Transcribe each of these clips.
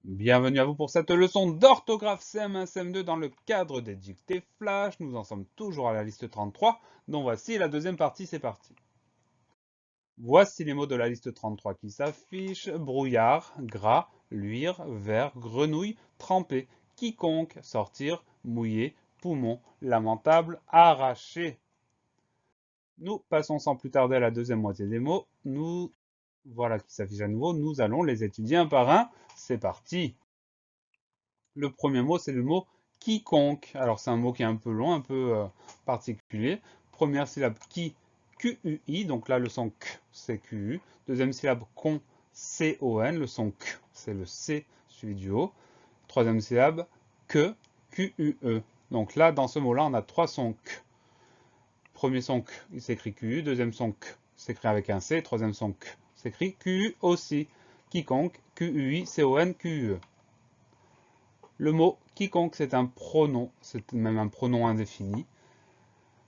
Bienvenue à vous pour cette leçon d'orthographe CM1, CM2 dans le cadre des dictées flash. Nous en sommes toujours à la liste 33, dont voici la deuxième partie, c'est parti. Voici les mots de la liste 33 qui s'affichent. Brouillard, gras, luire, vert, grenouille, tremper, quiconque, sortir, mouiller, poumon, lamentable, arraché. Nous passons sans plus tarder à la deuxième moitié des mots. Voilà qui s'affiche à nouveau. Nous allons les étudier un par un. C'est parti. Le premier mot, c'est le mot quiconque. Alors, c'est un mot qui est un peu long, un peu particulier. Première syllabe qui, Q-U-I. Donc là, le son Q, c'est Q-U. Deuxième syllabe con, C-O-N. Le son Q, c'est le C suivi du O. Troisième syllabe que, Q-U-E. Donc là, dans ce mot-là, on a trois sons Q. Premier son Q, il s'écrit Q-U. Deuxième son Q, s'écrit avec un C. Troisième son Q, s'écrit Q-U aussi. Quiconque, Q-U-I, C-O-N, Q-U-E. Le mot quiconque, c'est un pronom, c'est même un pronom indéfini.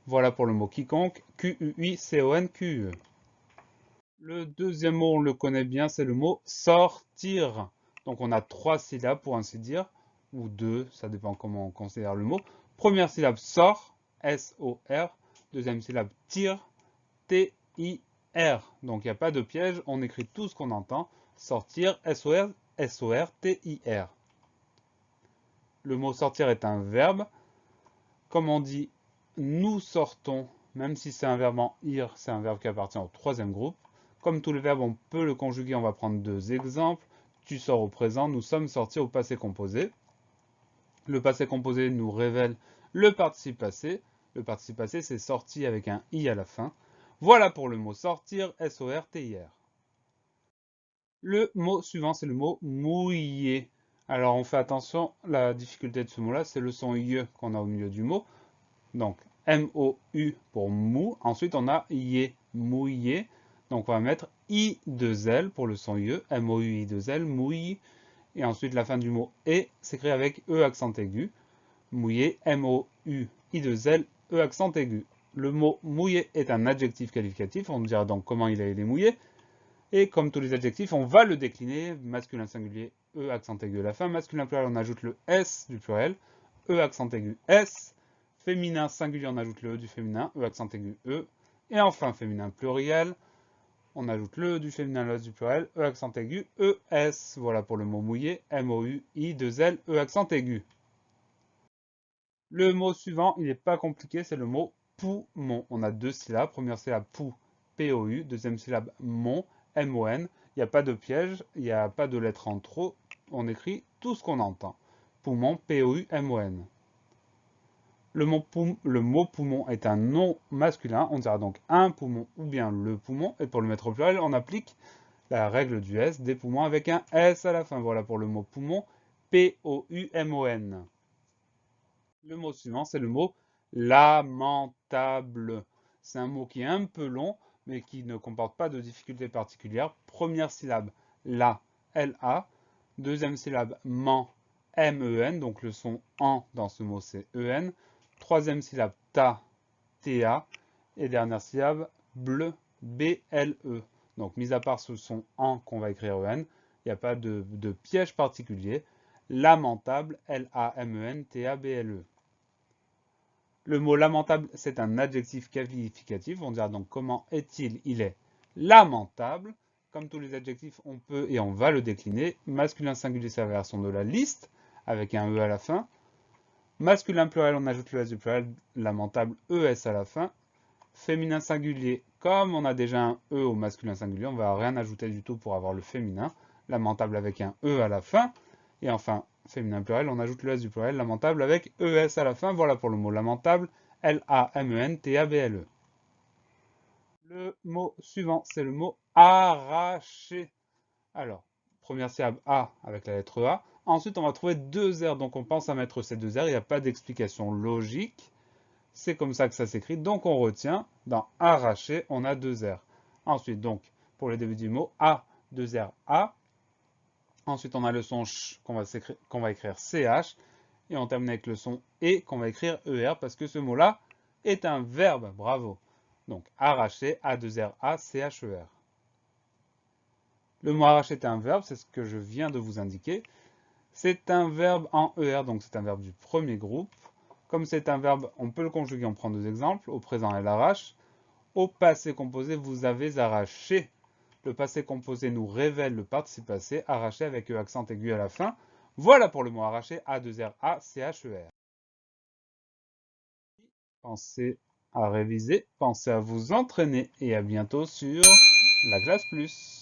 Voilà pour le mot quiconque, Q-U-I-C-O-N-Q-U-E. Le deuxième mot, on le connaît bien, c'est le mot sortir. Donc on a trois syllabes pour ainsi dire, ou deux, ça dépend comment on considère le mot. Première syllabe sort, S-O-R. Deuxième syllabe tire, T-I-R. Donc il n'y a pas de piège, on écrit tout ce qu'on entend. Sortir, S-O-R, S-O-R, T-I-R. Le mot sortir est un verbe. Comme on dit, nous sortons, même si c'est un verbe en ir, c'est un verbe qui appartient au troisième groupe. Comme tous les verbes, on peut le conjuguer, on va prendre deux exemples. Tu sors au présent, nous sommes sortis au passé composé. Le passé composé nous révèle le participe passé. Le participe passé, c'est sorti avec un i à la fin. Voilà pour le mot sortir, S-O-R-T-I-R. Le mot suivant, c'est le mot mouiller. Alors on fait attention, la difficulté de ce mot-là, c'est le son IE qu'on a au milieu du mot. Donc M-O-U pour mou. Ensuite on a IE, mouiller. Donc on va mettre I-2-L pour le son IE, M-O-U-I-2-L, mouille. Et ensuite la fin du mot E s'écrit avec E accent aigu. Mouiller, M-O-U-I-2-L, E accent aigu. Le mot mouiller est un adjectif qualificatif. On dira donc comment il a été mouillé. Et comme tous les adjectifs, on va le décliner. Masculin singulier, E accent aigu à la fin. Masculin pluriel, on ajoute le S du pluriel. E accent aigu S. Féminin singulier, on ajoute le E du féminin. E accent aigu E. Et enfin, féminin pluriel, on ajoute le E du féminin, le S du pluriel. E accent aigu ES. Voilà pour le mot mouillé. M-O-U-I-2-L, E accent aigu. Le mot suivant, il n'est pas compliqué, c'est le mot poumon. On a deux syllabes. Première syllabe pou, P-O-U. Deuxième syllabe mon, M-O-N. Il n'y a pas de piège, il n'y a pas de lettre en trop. On écrit tout ce qu'on entend. Poumon, P-O-U-M-O-N. Le mot poumon est un nom masculin. On dira donc un poumon ou bien le poumon. Et pour le mettre au pluriel, on applique la règle du S, des poumons avec un S à la fin. Voilà pour le mot poumon, P-O-U-M-O-N. Le mot suivant, c'est le mot lamentable. C'est un mot qui est un peu long, mais qui ne comporte pas de difficulté particulière. Première syllabe, la, L-A. Deuxième syllabe, ment, M-E-N. Donc le son en dans ce mot, c'est E-N. Troisième syllabe, ta, T-A. Et dernière syllabe, bleu, B-L-E. Donc, mis à part ce son en qu'on va écrire E-N, il n'y a pas de piège particulier. Lamentable, L-A-M-E-N-T-A-B-L-E. Le mot lamentable, c'est un adjectif qualificatif. On dira donc comment est-il? Il est lamentable. Comme tous les adjectifs, on peut et on va le décliner. Masculin singulier, c'est la version de la liste, avec un E à la fin. Masculin pluriel, on ajoute le S du pluriel, lamentable, ES à la fin. Féminin singulier, comme on a déjà un E au masculin singulier, on ne va rien ajouter du tout pour avoir le féminin. Lamentable avec un E à la fin. Et enfin, féminin pluriel, on ajoute le S du pluriel, lamentable avec ES à la fin. Voilà pour le mot lamentable, L-A-M-E-N-T-A-B-L-E. Le mot suivant, c'est le mot arracher. Alors, première syllabe A avec la lettre A. Ensuite, on va trouver deux R, donc on pense à mettre ces deux R. Il n'y a pas d'explication logique. C'est comme ça que ça s'écrit. Donc on retient, dans arracher, on a deux R. Ensuite, donc, pour le début du mot, A, deux R, A. Ensuite, on a le son ch qu'on va écrire CH. Et on termine avec le son E qu'on va écrire ER parce que ce mot-là est un verbe. Bravo. Donc, arracher, A, deux R, A, C-H-E-R. Le mot arracher est un verbe, c'est ce que je viens de vous indiquer. C'est un verbe en ER, donc c'est un verbe du premier groupe. Comme c'est un verbe, on peut le conjuguer, on prend deux exemples. Au présent, elle arrache. Au passé composé, vous avez arraché. Le passé composé nous révèle le participe passé, arraché avec E accent aigu à la fin. Voilà pour le mot arraché, A2RACHER. Pensez à réviser, pensez à vous entraîner et à bientôt sur la classe plus.